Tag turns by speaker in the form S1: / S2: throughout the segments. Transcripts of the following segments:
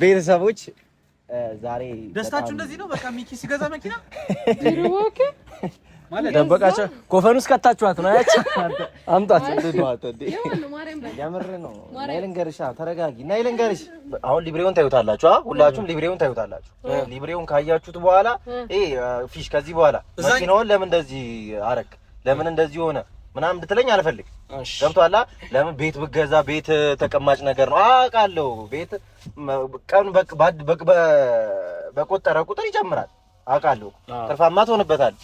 S1: ቤተሰቦች ዛሬ
S2: ደስታችሁ እንደዚህ ነው። በቃ ሚኪ ሲገዛ መኪና
S1: ማለት ደበቃቸው። ኮፈን ውስጥ ከታችኋት ነው ያቺ አምጣት እንዴ ያምር ነው። ናይልንገርሻ ተረጋጊ። ናይልንገርሽ አሁን ሊብሬውን ታዩታላችሁ። ሁላችሁም ሊብሬውን ታዩታላችሁ። ሊብሬውን ካያችሁት በኋላ ፊሽ ከዚህ በኋላ መኪናውን ለምን እንደዚህ አረክ፣ ለምን እንደዚህ ሆነ ምናምን እንድትለኝ አልፈልግ። ገብቶሃል? ለምን ቤት ብገዛ ቤት ተቀማጭ ነገር ነው አውቃለሁ። ቤት ቀን በቆጠረ ቁጥር ይጨምራል አውቃለሁ። ትርፋማ ትሆንበታል።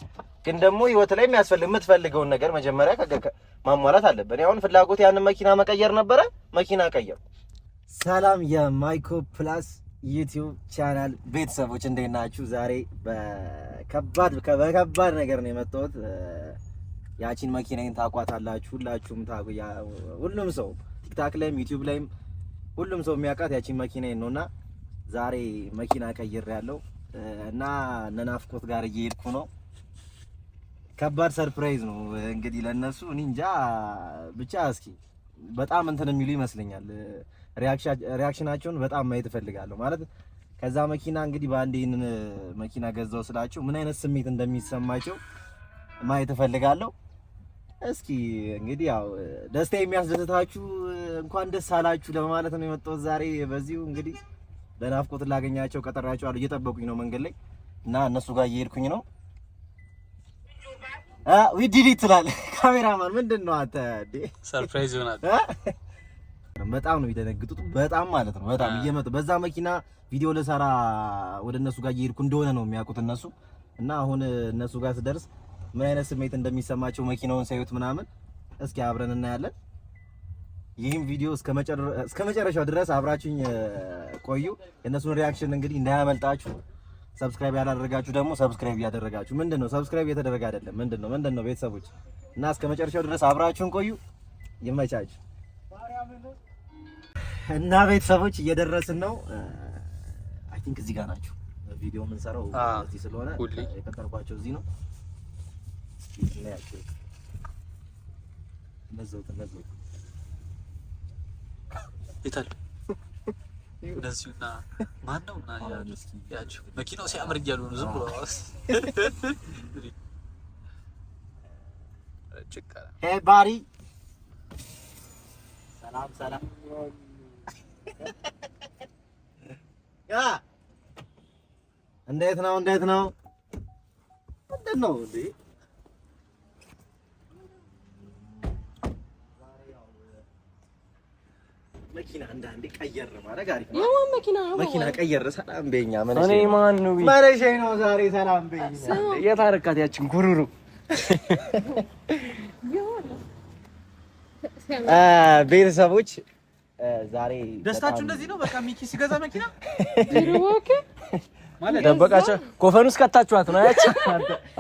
S1: ግን ደግሞ ህይወት ላይ የምትፈልገውን ነገር መጀመሪያ ማሟላት አለብን። አሁን ፍላጎት ያንን መኪና መቀየር ነበረ። መኪና ቀየር። ሰላም የማይኮ ፕላስ ዩቲዩብ ቻናል ቤተሰቦች እንዴት ናችሁ? ዛሬ በከባድ ነገር ነው የመጣሁት። ያቺን መኪናዬን ታቋታላችሁ ሁላችሁም ሁሉም ሰው ቲክታክ ላይም ዩቲዩብ ላይም ሁሉም ሰው የሚያውቃት ያቺን መኪናዬን ነውና ዛሬ መኪና ቀይሬያለሁ እና ነናፍቆት ጋር እየሄድኩ ነው። ከባድ ሰርፕራይዝ ነው እንግዲህ ለነሱ። እኔ እንጃ ብቻ እስኪ በጣም እንትን የሚሉ ይመስለኛል። ሪአክሽናቸውን በጣም ማየት እፈልጋለሁ። ማለት ከዛ መኪና እንግዲህ በአንዴ ይሄንን መኪና ገዛው ስላቸው ምን አይነት ስሜት እንደሚሰማቸው ማየት እፈልጋለሁ። እስኪ እንግዲህ ያው ደስታ የሚያስደስታችሁ እንኳን ደስ አላችሁ ለማለት ነው የመጣሁት ዛሬ። በዚሁ እንግዲህ ለናፍቆት ላገኛቸው ቀጠራቸዋለሁ። እየጠበቁኝ ነው መንገድ ላይ እና እነሱ ጋር እየሄድኩኝ ነው። ዲሊት ትላለህ ካሜራማን። ምንድን ነው አንተ እንዴ? ሰርፕራይዝ ይሆናል። በጣም ነው የሚደነግጡት። በጣም ማለት ነው በጣም እየመጡ በዛ መኪና ቪዲዮ ለሰራ ወደ እነሱ ጋር እየሄድኩ እንደሆነ ነው የሚያውቁት እነሱ። እና አሁን እነሱ ጋር ስደርስ ምን አይነት ስሜት እንደሚሰማቸው መኪናውን ሳይዩት ምናምን እስኪ አብረን እናያለን። ይህም ቪዲዮ እስከ መጨረሻው ድረስ አብራችሁኝ ቆዩ። የእነሱን ሪአክሽን እንግዲህ እንዳያመልጣችሁ። ሰብስክራይብ ያላደረጋችሁ ደግሞ ሰብስክራይብ ያደረጋችሁ። ምንድነው ሰብስክራይብ የተደረገ አይደለም? ምንድነው ቤተሰቦች? እና እስከ መጨረሻው ድረስ አብራችሁን ቆዩ። ይመቻችሁ። እና ቤተሰቦች እየደረስን ነው። አይ ቲንክ እዚህ ጋር ናቸው። ቪዲዮ የምንሰራው እዚህ ስለሆነ የቀጠርኳቸው እዚህ ነው። ነዘው
S2: ይታል እንደዚሁና ማን ነው እና ያቺው መኪናው ሲያምር እያሉ ነው ዝም ብሎ ጭቃ
S1: ባሪ ሰላም ያ እንዴት ነው ምንድነው እንዴ? መኪና አንዳንዴ ቀየር ማድረግ አሪፍ ነው። ያው መኪና ቀየር ሰላም በእኛ እኔ ማን ነው ማለሽኝ ነው ዛሬ ሰላም በእኛ የታረካት ያችን ጉሩሩ ቤተሰቦች ዛሬ
S2: ደስታችሁ እንደዚህ ነው። በቃ ሚኪ ሲገዛ መኪና
S1: ማለት ደበቃቸው። ኮፈን ውስጥ ከታችኋት ነው ያቺ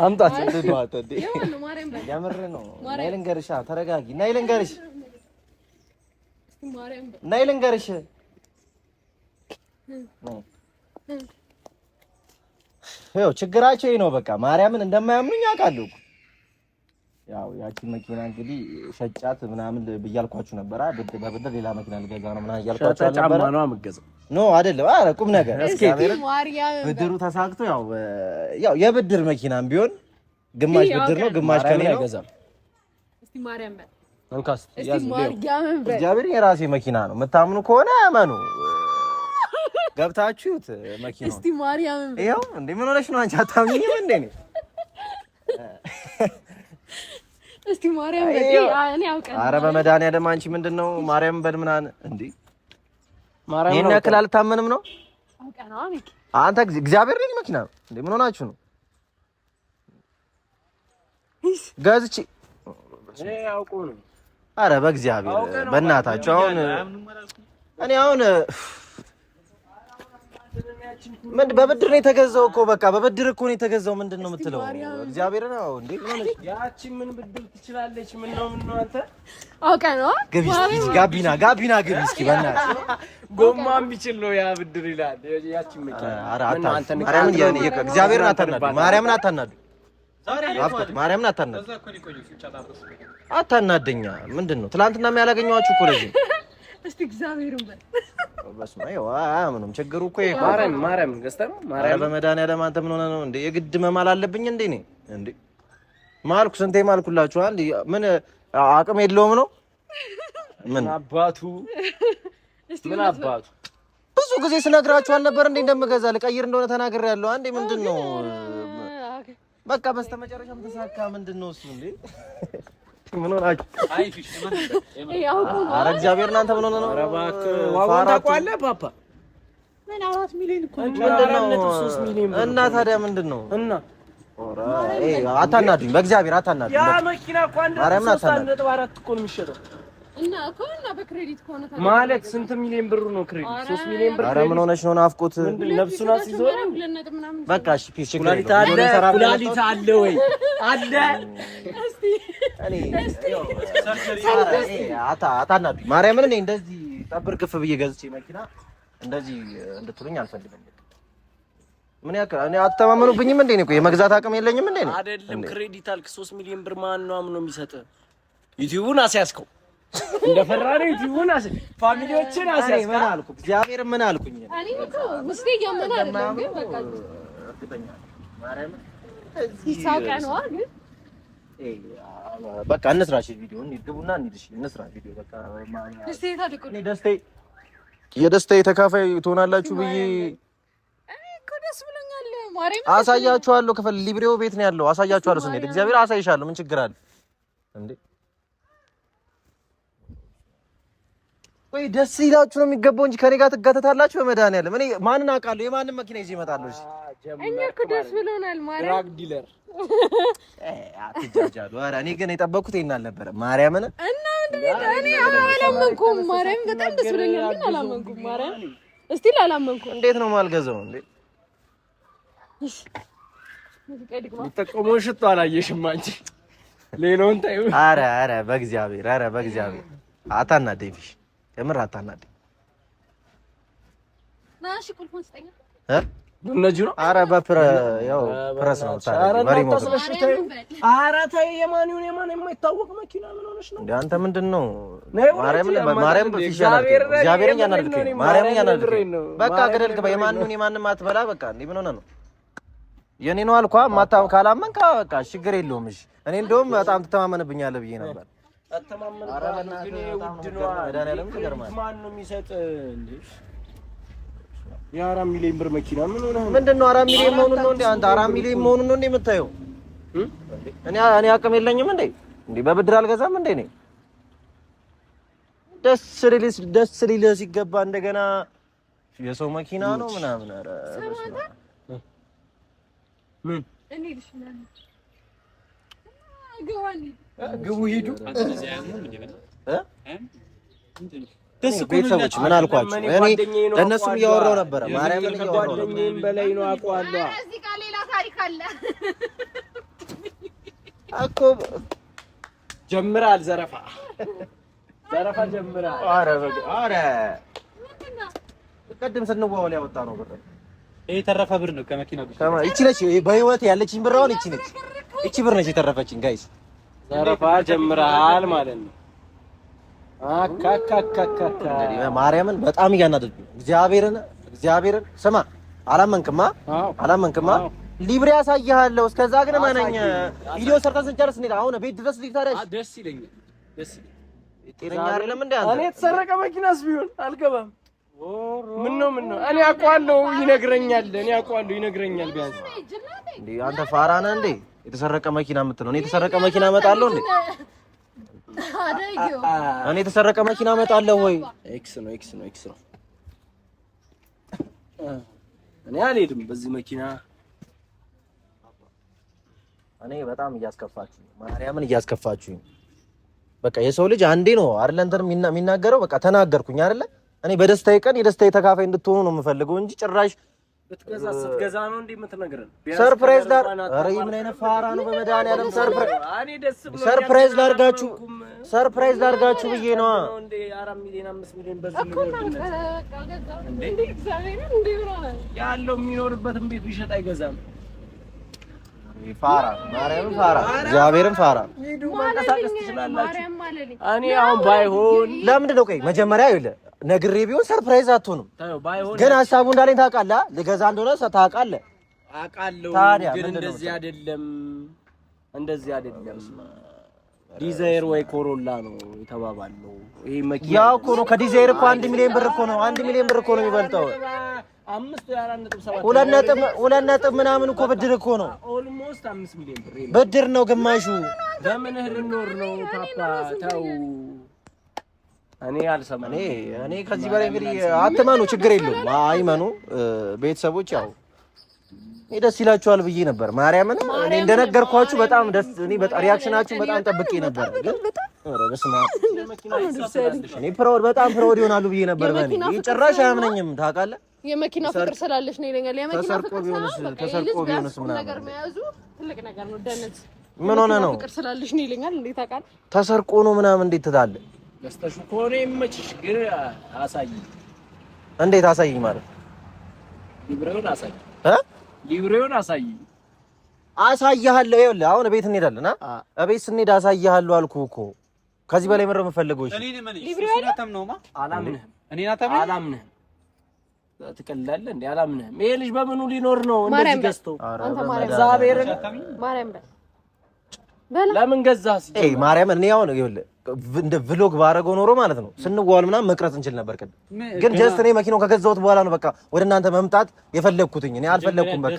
S1: አምጣት እንደዋት እንዴ ያምር ነው። ናይልንገርሻ ተረጋጊ። ናይልንገርሽ ናይልንገርሽ ይኸው ችግራቸው ይሄ ነው። በቃ ማርያምን እንደማያምኑኝ አውቃለሁ። ያው ያቺን መኪና እንግዲህ ሸጫት ምናምን ብያልኳችሁ ነበር። በብድር ሌላ መኪና ልገዛ ነው ምናምን እያልኳችሁ ነበር። ጫማ ነው የምገዛው ነው አይደለም? አረ ቁም ነገር እስኪ ብድሩ ተሳክቶ ያው የብድር መኪናም ቢሆን ግማሽ ብድር ነው ግማሽ ከኔ ነው ገዛም። እስቲ ማርያም በል እንካስ ያዝ እግዚአብሔር የራሴ መኪና ነው። የምታምኑ ከሆነ አመኑ። ገብታችሁት መኪናው እስቲ ማርያም ይኸው እንዴ ምን ሆነሽ ነው አንቺ? አታምኚኝም እንዴ ነው? እስቲ ማርያም እኔ አውቃለሁ። ኧረ በመድኃኒዓለም አንቺ ምንድነው ማርያም በል ምናምን እንዴ? ማርያም ይሄን ያክል አልታመንም ነው? አውቃለሁ አሚክ አንተ እግዚአብሔር ነው መኪና ነው እንዴ? ምን ሆናችሁ ነው? ገዝቼ እኔ አውቀው ነው። ኧረ በእግዚአብሔር በእናታችሁ አሁን ምን በብድር ነው የተገዛው እኮ በቃ በብድር እኮ ነው የተገዛው። ምንድን ነው የምትለው? እግዚአብሔር ነው እንዴ? ያቺ ምን ብድር ትችላለች? ምን ነው አንተ አውቀህ ነው? ግቢ እስኪ ጋቢና ግቢ እስኪ በእናትህ ጎማ የሚችል ነው ያ ብድር ይላል። ያቺ መኪና አንተ እግዚአብሔርን አታናዱ፣ ማርያምን አታናዱ፣ ማርያምን አታናዱ። አታናደኛ ምንድን ነው? ትናንትና ያላገኘኋችሁ እኮ ለዚህ
S3: እስቲ እግዚአብሔርን በል
S1: በስመ አብ ምንም ችግሩ እኮ
S4: ማርያም ገዝተህ ማርያም
S1: በመድኃኒዓለም አንተ ምን ሆነህ ነው እንዴ? የግድ መማል አለብኝ እንዴ? እኔ እንዴ ማልኩ ስንቴ ማልኩላችሁ። አንዴ ምን አቅም የለውም ነው? ምን
S4: አባቱ
S1: ብዙ ጊዜ ስነግራችሁ አልነበር እንዴ እንደምገዛ ልቀይር እንደሆነ ተናግሬያለሁ። አንዴ ምንድነው በቃ በስተመጨረሻም ተሳካ። ምንድነው እሱ እንዴ? ምን ሆናችሁ?
S2: አይ ፊሽ
S1: ኧረ እግዚአብሔር እናንተ ምን ሆነ ነው?
S4: ኧረ እባክህ ዋጋውን ታውቀዋለህ ፓፓ?
S2: ምን 4 ሚሊዮን እኮ
S1: ምንድነው?
S4: 3 ሚሊዮን
S1: እና ታዲያ ምንድነው?
S4: እና
S1: ኦራ አታናዱኝ፣ በእግዚአብሔር አታናዱኝ።
S4: ያ መኪና እኮ 1.4 እኮ ነው የሚሸጠው።
S3: እና ኮና በክሬዲት ኮና
S4: ማለት ስንት ሚሊዮን ብር ነው ክሬዲት? 3 ሚሊዮን ብር።
S1: ኧረ ምን ሆነሽ ነው? ናፍቆት
S4: ነፍሱን አስይዞ
S1: በቃ እሺ ፒስ ችግር
S4: ኩላሊት አለ ወይ? አለ
S3: እስቲ
S1: አታናዱኝ። ማርያምን እኔ እንደዚህ ጠብር ግፍ ብዬ ገዝቼ መኪና እንደዚህ እንድትሉኝ አልፈልግም። ምን ያክል እኔ አትተማመኑብኝም እንዴ? እኮ የመግዛት አቅም የለኝም እንዴ?
S4: አይደለም ክሬዲት አልክ 3 ሚሊዮን ብር ማን ነው አምኖ የሚሰጥ? ዩቲዩብን አስያዝከው እንደፈራነው ዩቲዩብን ፋሚሊዎችን አስያዝከው። ምን አልኩ? እግዚአብሔር ምን አልኩኝ?
S3: እኔ እኮ ውስጤ ያመና አይደለም ግን በቃ
S1: እርግጠኛ ማርያም
S3: ይሳቀ ነው ግን
S1: በቃ እንስራሽ ቪዲዮ እንግቡና እንሂድሽ እንስራ ቪዲዮ በቃ
S3: እስቲ ታድቁ
S1: እኔ የደስታዬ ተካፋይ ትሆናላችሁ ብዬ
S3: እኮ ደስ ብሎኛል። ማርያም
S1: አሳያችኋለሁ። ክፍል ሊብሬው ቤት ነው ያለው። አሳያችኋለሁ ስንሄድ እግዚአብሔር አሳይሻለሁ። ምን ችግር አለ እንዴ? ወይ ደስ ይላችሁ ነው የሚገባው እንጂ ከኔ ጋር ትጋተታላችሁ። በመድኃኒዓለም እኔ ማንን አውቃለሁ? የማንን መኪና ይዤ እመጣለሁ? እሺ
S3: እኛ እኮ ደስ ብሎናል። ማርያም
S4: ድራግ ዲለር
S1: አትጃጃሉ። ኧረ እኔ ግን የጠበኩት ይሄን አልነበረም። ማርያምን
S3: እና እኔ አላመንኩም። ማርያም በጣም ደስ ብሎኛል ግን አላመንኩም። ማርያም እስቲ አላመንኩም።
S1: እንዴት ነው የማልገዛው እንዴ?
S4: የሚጠቀመው ሽቶ አላየሽም አንቺ? ሌላውን ታዩ።
S1: ኧረ በእግዚአብሔር አታናደኝ ፊሽ የምር አታናደኝ።
S3: ናሽ ቁልፉን ስጠኝ
S4: እነጂ ነው።
S1: ኧረ ያው ፕረስ ነው ታዲያ በሪሞት ነው።
S4: ኧረ ተይ የማን የማይታወቅ መኪና ምን ሆነሽ ነው እንዴ?
S1: አንተ ምንድነው? ማርያም ፊሽ እግዚአብሔርን ያናድርከኝ። ማርያምን ያናድርከኝ። በቃ ገደል ግባ። የማንም አትበላ። በቃ እንዴ ምን ሆነ ነው? የኔ ነው አልኳ። ማታው ካላመንካ በቃ ችግር የለውም። እሺ እኔ እንደውም በጣም ትተማመንብኛለህ ብዬ ነበር።
S4: ማን ነው የሚሰጥ እንዴ? የ4 ሚሊዮን ብር መኪና ምን ሆነ?
S1: ምንድነው 4 ሚሊዮን መሆኑን ነው እንዴ? አንተ 4 ሚሊዮን መሆኑን ነው እንዴ የምታየው? እኔ አቅም የለኝም እንዴ? በብድር አልገዛም እንዴ? እኔ ደስ ሊልህ ሲገባ እንደገና የሰው መኪና ነው ምናምን። ኧረ ምን
S3: እኔ ልሽናል
S4: ግቡ ሂዱ።
S1: ደስ ቤተሰቦች ምን አልኳችሁ? እኔ ለእነሱም እያወራሁ ነበረ። ማርያምን እያወራሁ ነበረ።
S4: ጓደኛዬም በላይ ነው አውቀዋለሁ።
S3: እዚህ ጋር ሌላ ታሪክ አለ
S1: እኮ
S4: ጀምራል። ዘረፋ ጀምራል።
S1: ኧረ ቅድም ስንዋዋል ያወጣ ነው ብር።
S2: ይሄ የተረፈ ብር ነው ከመኪናው ብቻ።
S1: ይቺ ነች በህይወት ያለችኝ ብር። አሁን ይቺ ብር ነች የተረፈችኝ። ጋይስ
S4: ዘረፋ ጀምራል ማለት ነው። አካካካካ
S1: ማርያምን በጣም እያናደድኩኝ። እግዚአብሔርን ስማ። አላመንክማ። ሊብሬ ያሳይሃለሁ። እስከዛ ግን ማነኝ ቪዲዮ ሰርተን ስንጨርስ እንዴ አሁን ቤት ድረስ ልታደርሽ?
S4: ደስ ይለኛል።
S1: ጤነኛ አይደለም እንዴ አንተ?
S4: እኔ የተሰረቀ መኪናስ ቢሆን አልገባም። ምን ነው እኔ አውቀዋለሁ። ይነግረኛል ቢያንስ
S1: እንዴ አንተ ፋራ ነህ እንዴ? የተሰረቀ መኪና የምትለው? እኔ የተሰረቀ መኪና እመጣለሁ እንዴ? እኔ የተሰረቀ መኪና እመጣለሁ ወይ?
S4: ኤክስ ነው። እኔ አልሄድም በዚህ መኪና።
S1: እኔ በጣም እያስከፋችሁኝ፣ ማርያምን እያስከፋችሁኝ። በቃ የሰው ልጅ አንዴ ነው አይደል እንትን የሚናገረው። በቃ ተናገርኩኝ አይደለ? እኔ በደስታዬ ቀን የደስታዬ ተካፋይ እንድትሆኑ ነው የምፈልገው እንጂ ጭራሽ
S4: ስትገዛ ነው እንዴ የምትነግረን?
S1: ሰርፕራይዝ ዳር ኧረ ምን አይነት ፋራ ነው በመድኃኒዓለም። ሰርፕራይዝ ላድርጋችሁ ብዬ ነዋ።
S4: እንዴ 4 ሚሊዮን 5 ሚሊዮን በዚህ
S3: ያለው
S4: የሚኖርበትን ቤት ቢሸጥ አይገዛም።
S1: ፋራ ማርያምን ፋራ እግዚአብሔርን ፋራ
S4: ሂዱ መንቀሳቀስ ትችላላችሁ። እኔ አሁን ባይሆን
S1: ለምንድን ነው ቆይ መጀመሪያ ይኸውልህ ነግሬ ቢሆን ሰርፕራይዝ አትሆንም። ግን ሀሳቡ እንዳለኝ ታውቃለህ። ልገዛ እንደሆነ ታውቃለህ።
S4: አውቃለሁ
S1: ታዲያ
S4: ግን እንደዚህ አይደለም። ዲዛይር ወይ ኮሮላ ነው የተባባልነው። ይሄ መኪና
S1: ያው እኮ ነው ከዲዛይር እኮ 1 ሚሊዮን ብር እኮ ነው 1 ሚሊዮን ብር እኮ ነው የሚበልጠው። 2 ምናምን እኮ ብድር እኮ ነው።
S4: ኦልሞስት 5 ሚሊዮን ብር
S1: ብድር ነው ግማሹ።
S4: በምንህ ልኖር ነው ፓፓ? ተው እኔ አልሰማም።
S1: እኔ ከዚህ በላይ እንግዲህ አትመኑ፣ ችግር የለውም አይመኑ። ቤተሰቦች ያው ደስ ይላችኋል ብዬ ነበር። ማርያምን እኔ እንደነገርኳችሁ በጣም ደስ ሪአክሽናችሁን በጣም ጠብቄ ነበር። ግን ኧረ በስመ አብ እኔ በጣም ፕራውድ ይሆናሉ ብዬ ነበር። በእኔ ጭራሽ አያምነኝም ታውቃለህ።
S3: የመኪና ፍቅር ስላለሽ ነው ይለኛል። የመኪና
S1: ተሰርቆ ቢሆንስ ምናምን
S3: ነገር መያዙ ትልቅ ነገር ነው። ደነት
S1: ምን ሆነ ነው
S3: ፍቅር ስላለሽ ነው ይለኛል። እንዴት ታውቃለህ?
S1: ተሰርቆ ነው ምናምን እንዴት ትላለህ?
S4: ገዝተሽ ከሆነ ይመችሽ፣ ግን አሳይኝ።
S1: እንዴት አሳይኝ ማለት
S4: ሊብሬውን አሳይኝ
S1: እ
S4: ሊብሬውን አሳይኝ።
S1: አሳይሃለሁ። ይኸውልህ አሁን ቤት እንሄዳለን። ቤት ስንሄድ አሳይሃለሁ አልኩህ እኮ። ከዚህ በላይ ምንድን ነው የምፈልገው? እሺ
S4: አላምንህም። ትቀልዳለህ እንዴ? አላምንህም። ይሄ ልጅ በምኑ ሊኖር ነው እንደዚህ ገዝቶ? እግዚአብሔርን
S3: ማርያም
S4: ለምን ገዛህ?
S1: ማርያምን እኔ አሁን ይኸውልህ እንደ ቭሎግ ባደረገው ኖሮ ማለት ነው ስንዋል ምናምን መቅረጽ እንችል ነበር። ግን ጀስት እኔ መኪናው ከገዛሁት በኋላ ነው በቃ ወደ እናንተ መምጣት የፈለግኩትኝ። እኔ አልፈለግኩም በቃ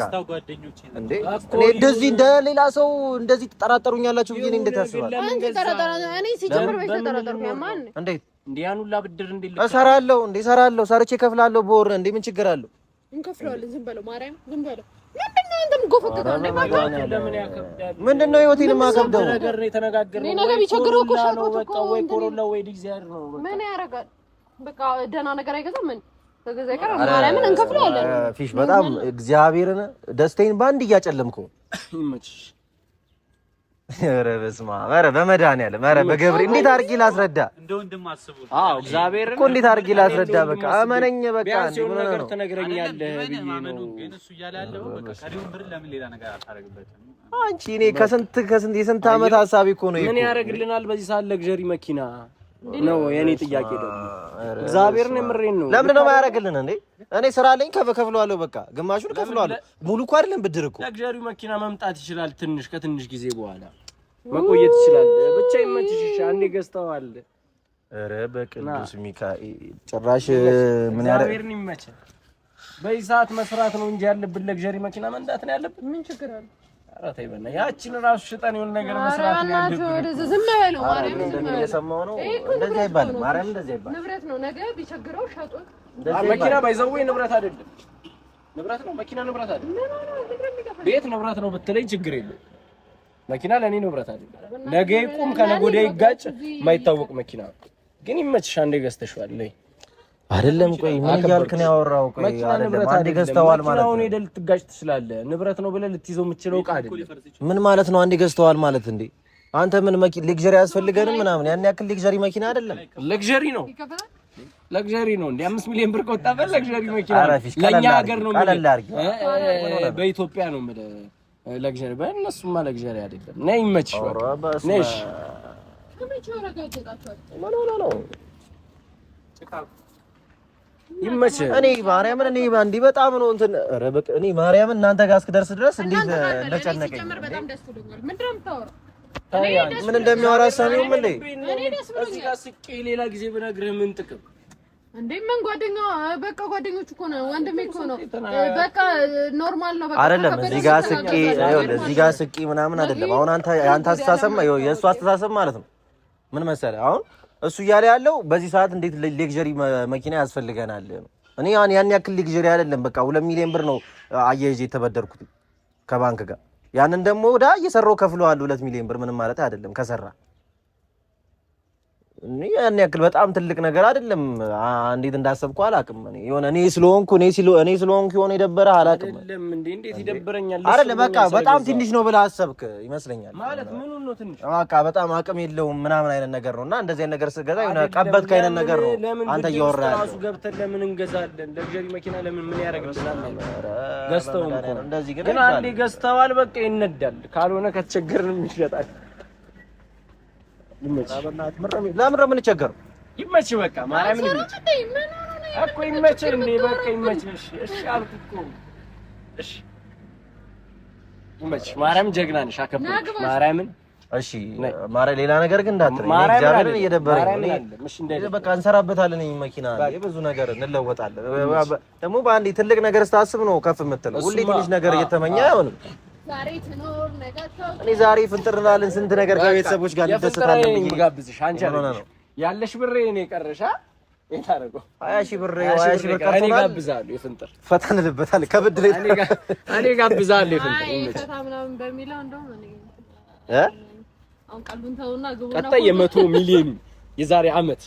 S1: እንዴ እኔ እንደዚህ እንደ ሌላ ሰው እንደዚህ ትጠራጠሩኛላችሁ ብዬ እኔ እንዴት አስባለሁ?
S3: እኔ ሲጀምር ወይ ተጠራጠርኩ ያማን
S1: እንዴት
S4: እንዴ ያኑላ ብድር እንዴ
S1: እሰራለሁ ሰርቼ እከፍላለሁ። በወር እንዴ ምን ችግር አለው?
S3: እንከፍለዋለን። ዝም በለው ማርያም ዝም በለው።
S1: ምንድነው ህይወቴን ማከብደው
S4: ነገር ነው የተነጋገርነው።
S3: እኔ ነገር ቢቸግረው እኮ ሻርቶ
S4: በቃ ወይ ኮሮላ ወይ ዲዛይር ነው በቃ
S3: ምን ያደርጋል? በቃ ደህና ነገር አይገዛም። ምን ተገዛ ይቀር ማርያምን እንከፍለዋለን።
S1: ፊሽ በጣም እግዚአብሔርን ደስታዬን ባንድ እያጨለምከው
S4: ይመችሽ።
S1: ኧረ በስመ አብ ኧረ በመድኃኒዓለም ኧረ በገብርኤል እንዴት አድርጌ ላስረዳ?
S2: እንደው እንደማስቡ
S4: አዎ እግዚአብሔርን
S1: እኮ እንዴት አድርጌ ላስረዳ? በቃ አመነኝ በቃ
S4: ምን ነገር ትነግረኛለህ ብዬ ነው።
S2: ግን እሱ እያለ ያለው በቃ ቀሪውን ብር ለምን ሌላ ነገር አታረግበትም?
S1: አንቺ እኔ ከስንት የስንት ዓመት ሐሳቢ እኮ ነው።
S4: ምን ያደርግልናል በዚህ ሰዓት ለግዠሪ መኪና ነው የኔ ጥያቄ ደግሞ። እግዚአብሔርን የምሬን ነው።
S1: ለምን ነው የማያደርግልን እንዴ? እኔ ስራ አለኝ ከፍለዋለሁ። በቃ ግማሹን ከፍለዋለሁ። ሙሉ እኮ አይደለም ብድር እኮ።
S4: ለግዠሪ መኪና መምጣት ይችላል። ከትንሽ ጊዜ በኋላ መቆየት ይችላል። ብቻ ይመችሽ። አንዴ ገዝተዋል።
S1: ኧረ በቅዱስ ሚካኤል ጭራሽ ምን
S4: እግዚአብሔርን ይመችህ። በዚህ ሰዓት መስራት ነው እንጂ ያለብን ለግዠሪ መኪና መንዳት ነው ያለብን።
S3: ምን ችግር አለ?
S4: ኧረ ተይ በእናትህ ያቺን ራሱ ሽጠን የሆነ ነገር መስራት ነው ያለብን።
S3: ዝም በለው ማርያም ዝም በለው።
S1: እየሰማሁ ነው። እንደዚህ አይባልም ማርያም እንደዚህ አይባልም።
S3: ንብረት ነው ነገ ቢቸግረው ሸጡት።
S4: መኪና ባይዘው ንብረት አይደለም። ንብረት ነው መኪና ንብረት አይደለም። ቤት ንብረት ነው ብትለኝ ችግር የለም። መኪና ለኔ ንብረት አይደለም። ነገ ይቁም ከነገ ወዲያ ይጋጭ የማይታወቅ መኪና ግን ይመችሽ። አንዴ ገዝተሽዋል ላይ
S1: አይደለም? ቆይ ምን እያልክ ነው ያወራው? ቆይ አይደለም አንዴ ገዝተዋል ማለት ነው።
S4: አሁን ሄደህ ልትጋጭ ትችላለህ። ንብረት ነው ብለህ ልትይዘው የምትችለው ዕቃ አይደለም።
S1: ምን ማለት ነው አንዴ ገዝተዋል ማለት እንዴ? አንተ ምን ሌግዠሪ ያስፈልገንም ምናምን? ያን ያክል ሌግዠሪ መኪና አይደለም።
S4: ሌግዠሪ ነው እንዴ? 5 ሚሊዮን ብር ከወጣበት ሌግዠሪ መኪና ለኛ ሀገር ነው በኢትዮጵያ ነው የምልህ። ሌግዠሪ በእነሱማ ሌግዠሪ አይደለም። ነይ ይመችሽ። ነሽ ይመችህ።
S1: እኔ ማርያምን እኔ ባንዲ በጣም ነው እንትን ኧረ በቃ እኔ ማርያምን እናንተ ጋር እስክደርስ ድረስ እንዴት እንደጨነቀኝ
S3: በጣም ደስ ብሎኛል። ምንድን ነው የምታወራው?
S1: ምን እንደሚያወራ ሰሚውም እንዴ?
S3: እኔ ደስ ብሎኛል።
S4: እዚህ ጋር ስቄ ሌላ ጊዜ ብነግርህ ምን ጥቅም
S3: እንዴ? ምን ጓደኛው በቃ ጓደኞቹ እኮ ነው ወንድሜ እኮ ነው። በቃ ኖርማል ነው። በቃ
S1: አይደለም እዚህ ጋር ስቄ ይኸውልህ እዚህ ጋር ስቄ ምናምን አይደለም። አሁን አንተ አስተሳሰብ የእሱ አስተሳሰብ ማለት ነው ምን መሰለህ አሁን እሱ እያለ ያለው በዚህ ሰዓት እንዴት ሌግዠሪ መኪና ያስፈልገናል? እኔ ያን ያክል ሌግዠሪ አይደለም። በቃ 2 ሚሊዮን ብር ነው አያይዤ የተበደርኩት ከባንክ ጋር። ያንን ደግሞ ወዳ እየሰራው ከፍለዋለሁ 2 ሚሊዮን ብር ምንም ማለት አይደለም ከሰራ ያን ያክል በጣም ትልቅ ነገር አይደለም። እንዴት እንዳሰብኩ አላውቅም። የሆነ እኔ ስለሆንኩ የሆነ የደበረህ አላውቅም።
S4: አይደለም እንዴ እንዴት ይደብረኛል?
S1: አይደለም በቃ በጣም ትንሽ ነው ብለህ አሰብክ ይመስለኛል።
S4: ማለት ምን ነው ትንሽ
S1: በቃ በጣም አቅም የለውም ምናምን አይነት ነገር ነውና እንደዚህ አይነት ነገር ስገዛ የሆነ ቀበትክ አይነት ነገር ነው አንተ እያወራህ ያለው።
S4: ራሱ ገብተን ለምን እንገዛለን? ለግሪ መኪና ለምን ምን ያደርግልናል? ገዝተው
S1: እንደዚህ
S4: ግን አንዴ ገዝተዋል በቃ ይነዳል። ካልሆነ ከተቸገርን ይሸጣል።
S1: ለምን የምንቸገረው?
S4: ይመች በቃ ማርያምን ይመች እኮ ይመች እንዴ በቃ ይመች። እሺ አልኩ እኮ እሺ ይመች። ማርያም ጀግና ነሽ፣ አከብርሽ ማርያምን። እሺ
S1: ማርያም ሌላ ነገር ግን እንዳትረኝ እግዚአብሔርን እየደበረኝ ነው። በቃ እንሰራበታለን ይሄን መኪና ብዙ ነገር እንለወጣለን። ደግሞ በአንዴ ትልቅ ነገር ስታስብ ነው ከፍ የምትለው። ሁሌ ትንሽ ነገር እየተመኘ አይሆንም።
S3: ዛሬ ትኖር ነገር ተው።
S1: እኔ ዛሬ ፍንጥር እንላለን ስንት ነገር ከቤተሰቦች ጋር እንደሰታለን ብዬ
S4: ጋብዝሽ አንቺ አለሽ ያለሽ ብሬ እኔ ቀረሻ የታረገው 20 ብር ቀርቶናል። እኔ ጋብዛለሁ የፍንጥር ፈታን ልበታል ከብድ ላይ እኔ ጋብዛለሁ የፍንጥር
S3: ፈታ ምናምን በሚለው እንደው አሁን ቀልቡን ተውና ግቡና
S4: ቀጣይ የ100 ሚሊዮን የዛሬ አመት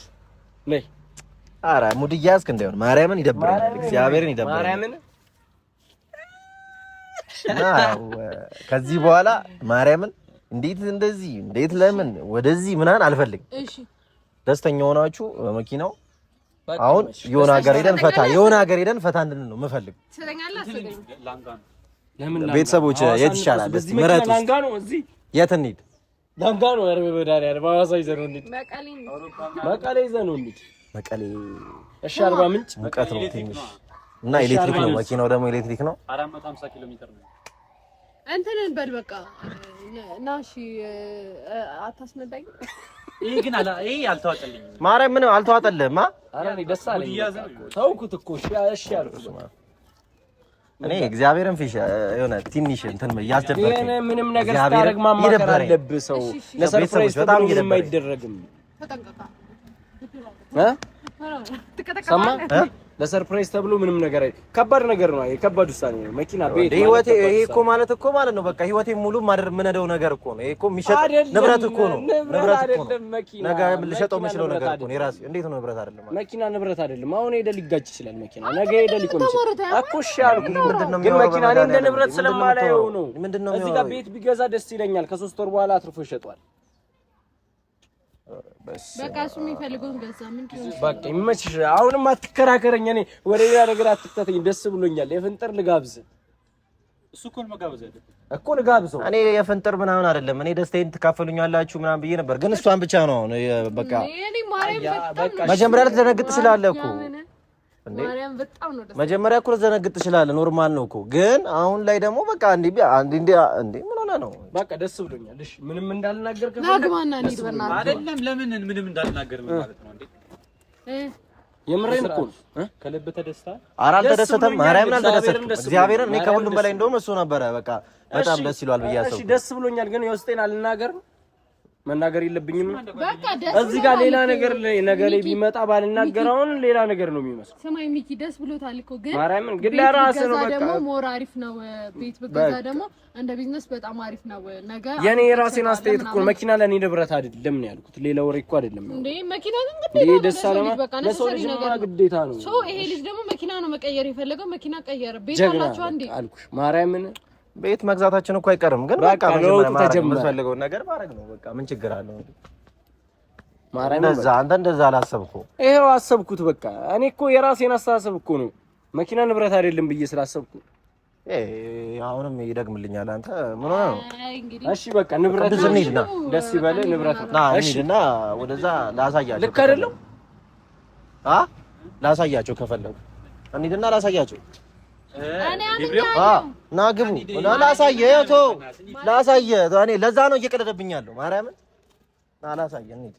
S4: ነይ።
S1: ኧረ ሙድ እያዝክ እንዳይሆን ማርያምን ይደብረኛል፣ እግዚአብሔርን ይደብረኛል ማርያምን። ከዚህ በኋላ ማርያምን እንዴት ለምን ወደዚህ ምናምን አልፈልግም። እሺ ደስተኛ ሆናችሁ በመኪናው አሁን የሆነ ሀገር ሄደን ፈታ እንድንል ነው የምፈልግ። ቤተሰቦች የት ይሻላል? እስቲ ምረጡ። የት እንሂድ?
S4: ላንጋ ነው ያርበዳሪ አርባሳ ይዘነው እንሂድ። መቀሌ ይዘነው እንሂድ። መቀሌ እሺ። አርባ ምንጭ ሙቀት ነው ትንሽ እና ኤሌክትሪክ ነው መኪናው ደግሞ ኤሌክትሪክ ነው። 450 ኪሎ ሜትር ነው።
S3: እንትንን በል በቃ እና እሺ አታስነዳኝ።
S2: ይሄ ግን ይሄ አልተዋጠልኝም።
S1: ማርያም ምን አልተዋጠልህም?
S4: ኧረ እኔ ደስ አለኝ ተውኩት እኮ እሺ አልኩት።
S1: እኔ እግዚአብሔርን ፊሽ የሆነ ትንሽ እንትን ያስደበረኝ
S4: እኔ ምንም ነገር ስታረግ ማማከር አለብህ። ሰው ለሰርፕራይዝ በጣም የማይደረግም ተጠንቀቃ ሰማ ለሰርፕራይዝ ተብሎ ምንም ነገር ከባድ ነገር ነው። ከባድ ውሳኔ ነው። መኪና ቤት
S1: ህይወቴ ይሄ እኮ ማለት ነው በቃ ህይወቴን ሙሉ ምነደው ነገር እኮ ነው። ይሄ እኮ የሚሸጥ ንብረት እኮ ነው። ንብረት እኮ ነው። ነገ ልሸጠው የምችለው ነገር እኮ ነው። የራሴ እንዴት ነው ንብረት አይደለም?
S4: መኪና ንብረት አይደለም። አሁን ሄደ ሊጋጭ ይችላል መኪና። ነገ ሄደ ሊቆም ይችላል እኮ። እሺ አልኩኝ። ግን መኪና እኔ እንደ ንብረት ስለማላየው ነው። እዚህ ጋር ቤት ቢገዛ ደስ ይለኛል። ከ3 ወር በኋላ አትርፎ ይሸጣል።
S3: በቃ እሱ የሚፈልገውን ገዛ። ምንድነው
S4: በቃ ይመችሽ። አሁንም አትከራከረኝ። እኔ ወደ ሌላ ነገር አትከታተኝ። ደስ ብሎኛል። የፍንጥር ልጋብዝ
S2: እሱ እኮ ነው መጋበዝ አይደል
S4: እኮ ልጋብዘው።
S1: እኔ የፍንጥር ምናምን አይደለም። እኔ ደስታዬን ትካፈሉኛላችሁ ምናምን ብዬ ነበር፣ ግን እሷን ብቻ ነው በቃ መጀመሪያ ልትደነግጥ ትችላለህ እኮ
S3: ማርያም በጣም ነው ደስ
S1: መጀመሪያ እኮ ልትደነግጥ ትችላለህ። ኖርማል ነው እኮ። ግን አሁን ላይ ደግሞ በቃ እንዴ ምን ሆነ ነው
S4: በቃ ደስ ብሎኛል። እሺ ምንም እንዳልናገር
S3: ናግባና እንሂድ በእናትህ።
S2: አይደለም ለምን ምንም እንዳልናገር ማለት ነው እንዴ?
S4: የምሬን እኮ
S2: ከልብ ተደስታ።
S1: ኧረ አልተደሰተም። ማርያምን አልተደሰተም። እግዚአብሔርን እኔ ከሁሉም በላይ እንደውም እሱ ነበረ በቃ በጣም ደስ ይሏል ብዬ አሰብኩ።
S4: እሺ ደስ ብሎኛል፣ ግን የውስጤን አልናገር መናገር የለብኝም።
S3: በቃ ደስ
S4: እዚህ ጋር ሌላ ነገር ላይ ቢመጣ ባልናገረውን ሌላ ነገር ነው የሚመስለው።
S3: ሰማይ ሚኪ ደስ ብሎታል እኮ ግን
S4: ማርያምን ግን ለራስህ ነው። በቃ
S3: ደግሞ ሞር አሪፍ ነው። ቤት በገዛ ደግሞ እንደ ቢዝነስ በጣም አሪፍ ነው። ነገ
S4: የኔ የራሴን አስተያየት እኮ መኪና ለኔ ንብረት አይደለም ነው ያልኩት። ሌላ ወሬ እኮ አይደለም
S3: እንዴ። መኪና ግን ግዴታ ነው።
S4: ደስ አለማ ለሰው ልጅ ግዴታ ነው።
S3: ሶ ይሄ ልጅ ደግሞ መኪና ነው መቀየር የፈለገው። መኪና ቀየረ። ቤት አላችሁ አንዴ
S4: አልኩሽ። ማርያምን
S1: ቤት መግዛታችን እኮ አይቀርም፣ ግን በቃ መጀመሪያ የምትፈልገውን ነገር ማድረግ ነው። በቃ ምን ችግር አለው? አንተ እንደዛ አላሰብኩም።
S4: ይሄው አሰብኩት። በቃ እኔ እኮ የራሴን አስተሳሰብ እኮ ነው መኪና ንብረት አይደለም ብዬ ስላሰብኩ
S1: አሁንም ይደግምልኛል። አንተ ምን ሆነህ ነው?
S4: እሺ በቃ ንብረት እንሂድና ደስ ይበልህ። ንብረት
S1: እንሂድና ወደዛ ላሳያቸው።
S4: ልክ አይደለም?
S1: ላሳያቸው ከፈለጉ እንሂድና ላሳያቸው። ና ግቡ እና ላሳየህ ላሳየህ። እኔ ለዛ ነው እየቀለደብኝ ያለው። ማርያምን ና ላሳየህ። እንሂድ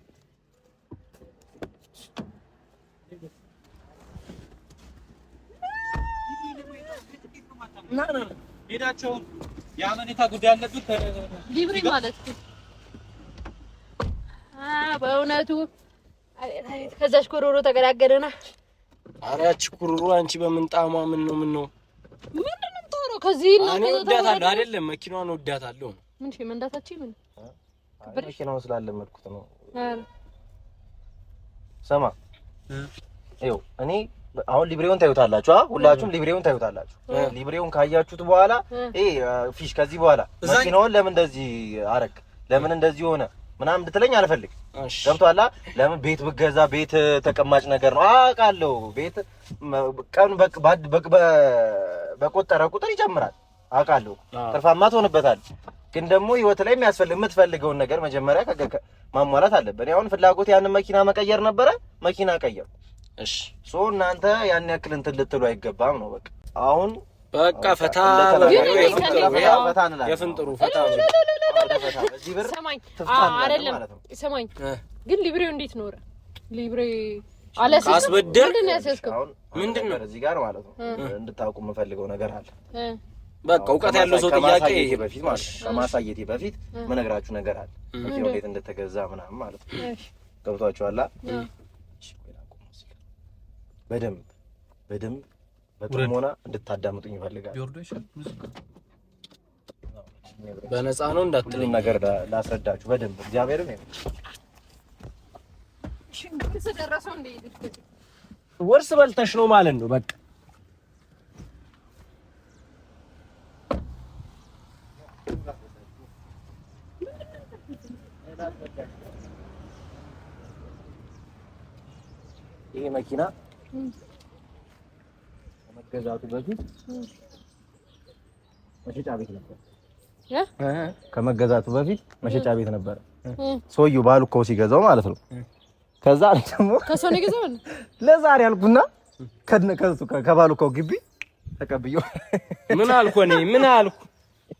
S2: ሄዳቸው የአመኔታ ጉዳይ ያለበት
S3: ሊብሪ ማለት ነው። በእውነቱ ከዛች ኮሮሮ ተገላገለና።
S4: አራች ኩሩሩ አንቺ በምንጣማ ምን ነው
S3: ምንድነው የምታወራው? ከዚህ ነው
S4: እኔ ወዳታለሁ አይደለም መኪናዋን ወዳታለሁ።
S3: ምን መንዳታችን ምን
S1: መኪናውን ስላለመድኩት ነው። ስማ ይኸው እኔ አሁን ሊብሬውን ታዩታላችሁ። ሁላችሁም ሊብሬውን ታዩታላችሁ። ሊብሬውን ካያችሁት በኋላ ፊሽ ከዚህ በኋላ መኪናውን ለምን እንደዚህ አረክ ለምን እንደዚህ ሆነ ምናምን እንድትለኝ አልፈልግም። ገብቶሃል? ለምን ቤት ብገዛ ቤት ተቀማጭ ነገር ነው አውቃለሁ። ቤት ቀን በቆጠረ ቁጥር ይጨምራል አውቃለሁ። ትርፋማ ትሆንበታለህ። ግን ደግሞ ህይወት ላይ የምትፈልገውን ነገር መጀመሪያ ማሟላት አለብን። አሁን ፍላጎት ያንን መኪና መቀየር ነበረ፣ መኪና ቀየር። እሺ እናንተ ያን ያክል እንትን ልትሉ አይገባም ነው በቃ። አሁን
S4: በቃ ፈታ የፍንጥሩ ፈታ
S3: እዚህ ብር አይደለም። ሰማኝ ግን ሊብሬው እንዴት ኖረ? ሊብሬ
S4: አስበደር
S1: ምንድን ነው እዚህ ጋር ማለት ነው እንድታውቁ የምፈልገው ነገር አለ።
S4: በቃ እውቀት ያለው ሰው ጥያቄ
S1: በፊት ማለት ነው ከማሳየቴ በፊት ምነግራችሁ ነገር አለ። መኪናው እንዴት እንደተገዛ ምናምን ማለት ነው። ገብቷችኋል? በደንብ በጥሞና እንድታዳምጡኝ ይፈልጋል።
S4: በነፃ ነው እንዳትሉኝ
S1: ነገር ላስረዳችሁ በደንብ እግዚአብሔርን ነው።
S4: ወርስ በልተሽ ነው ማለት ነው በቃ።
S1: ይሄ መኪና ከመገዛቱ በፊት መሸጫ ቤት ነበር። ከመገዛቱ በፊት መሸጫ ቤት ነበር ሰውዬው ባሉ እኮ ሲገዛው ማለት ነው። ከዛ ደግሞ
S3: ከሰው ነው የገዛው
S1: ለዛሬ አልኩና ከነከሱ ከባሉ እኮ ግቢ ተቀብየው
S4: ምን አልኩ እኔ ምን አልኩ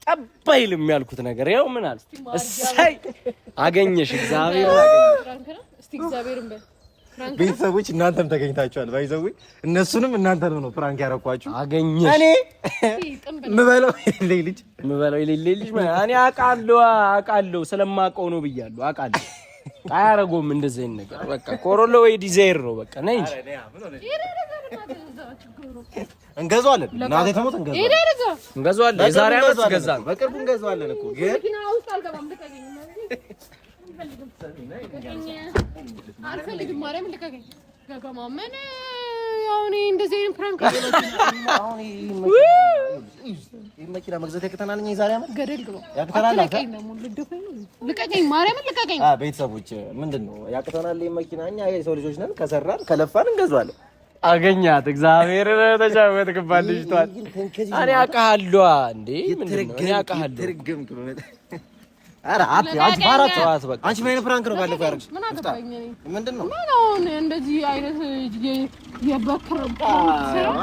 S4: ጠባይልም ያልኩት ነገር ያው ምን አልኩ እሰይ አገኘሽ እግዚአብሔር አገኘሽ።
S3: እስቲ እግዚአብሔርን በል
S1: ቤተሰቦች እናንተም ተገኝታችኋል። ባይዘው እነሱንም እናንተንም ነው ፕራንክ ያረኳችሁ።
S4: አገኘሽ
S1: እኔ ምበለው ልጅ
S4: እኔ አውቃለሁ ስለማውቀው ነው ብያለሁ። አውቃለሁ አያረጎም እንደዚህ አይነት ነገር በቃ ኮሮላ ወይ ዲዛይር ነው በቃ ነይ እንጂ
S1: እንገዛዋለን። እናቴ ተሞት
S4: እንገዛዋለን። የዛሬ ዓመት ገዛን
S1: በቅርቡ እንገዛዋለን እኮ ግን
S3: አልፈልግም። ማርያም ልቀቀኝ። ገገማ ምን አሁን እንደዚህ አይነት ፕራንክ
S1: አሁን ይሄ መኪና መግዛት ያቅተናል። እኛ የዛሬ ዓመት
S3: ገደል ግባ
S1: ያቅተናል።
S3: ልቀቀኝ፣ ማርያም ልቀቀኝ።
S1: ቤተሰቦች ምንድነው ያቅተናል? ይሄ መኪና እኛ የሰው ልጆች ነን። ከሰራን ከለፋን እንገዛዋለን።
S4: አገኛት እግዚአብሔር ተጫወትክባት ልጅቷን። እኔ አውቃለሁ እንዴ ምንድነው እኔ አውቃለሁ።
S1: ኧረ አትባራት ተዋት በቃ። አንቺ ምን አይነት ፕራንክ ነው ባለፈው ያደረግሽ?
S3: ምን አገባኝ እኔ
S1: ምንድነው
S3: ምን አሁን እንደዚህ አይነት የበክር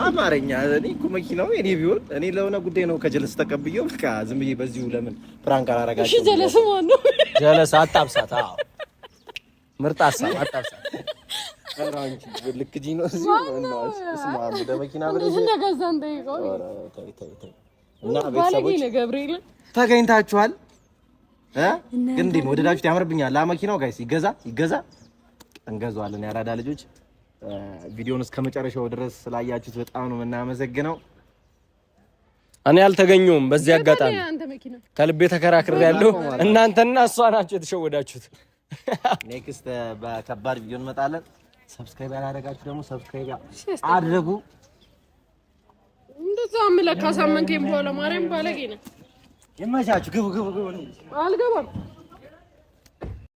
S1: አማርኛ እኔ እኮ መኪናው የኔ ቢሆን እኔ ለሆነ ጉዳይ ነው ከጀለስ ተቀብየው በቃ ዝም ብዬ በዚሁ ለምን ፕራንክ አላረጋችሁም?
S3: እሺ ጀለስ ማን ነው?
S4: ጀለስ አጣብሳት። አዎ ምርጥ ሀሳብ አጣብሳት።
S1: አራንቺ ልክ ዲኖ ነው እስማ ወደ መኪና ብለሽ
S3: እንደገዛን ጠይቀው
S1: እና ቤተሰቦች
S3: ገብርኤል
S1: ተገኝታችኋል። ግን እንዴ ወደዳችሁት ያምርብኛል። ለመኪናው ጋይስ ይገዛ እንገዛዋለን። ያራዳ ልጆች ቪዲዮውን እስከ መጨረሻው ድረስ ስላያችሁት በጣም ነው የምናመሰግነው።
S4: እኔ አልተገኘሁም በዚህ አጋጣሚ ከልቤ ተከራክሬያለሁ። እናንተና እሷ ናችሁ የተሸወዳችሁት።
S1: ኔክስት በከባድ ቪዲዮ እንመጣለን። ሰብስክራይብ ያላደረጋችሁ ደግሞ ሰብስክራይብ አድርጉ።
S3: እንደዛ አመለካ ሳመንከኝ በኋላ ማርያም ባለጌ ነህ።
S1: ይመቻችሁ። ግቡ።
S3: አልገባም